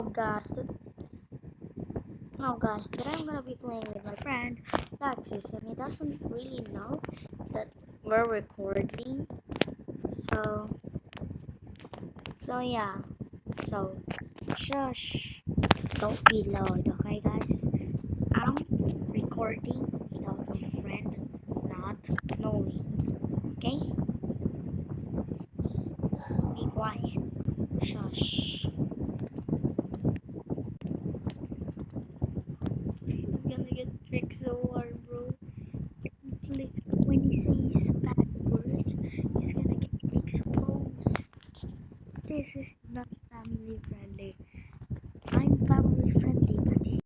guys, now guys, today I'm gonna be playing with my friend Lexis, and he doesn't really know that we're recording. So, yeah. So, shush, don't be loud, okay, guys? I'm recording without my friend not knowing. Okay? Be quiet. Shush. He's gonna get tricked so hard, bro. Like, when he says bad words, he's gonna get exposed. This is not family friendly. I'm family friendly, but he's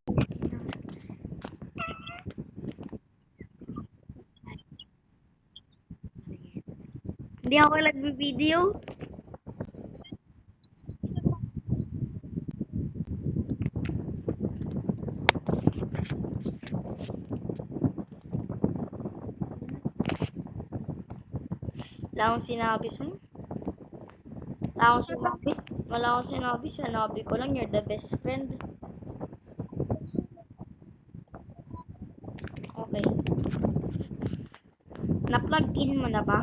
not. Hindi ako nag-video. Wala akong sinabi sa'yo. Wala akong sinabi. Wala akong sinabi. Sinabi ko lang, you're the best friend. Okay. Na-plug in mo na ba?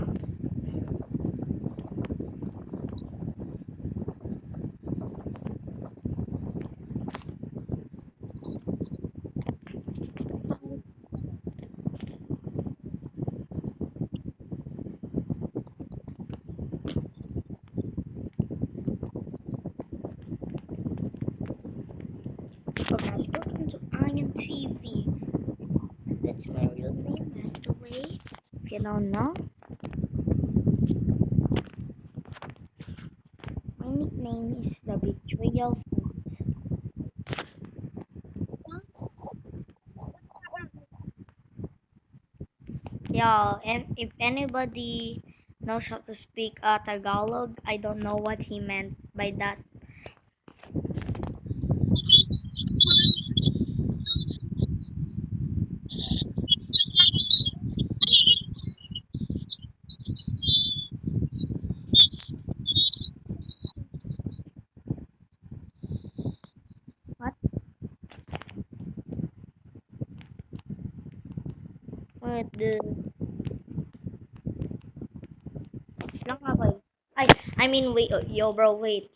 So guys, welcome to Iron TV. That's my real name, by the way. If you don't know. My nickname is the Betrayal Fox. Yeah, and if anybody knows how to speak Tagalog, I don't know what he meant by that. What? What the? Lang ako eh. I mean, wait, yo bro, wait.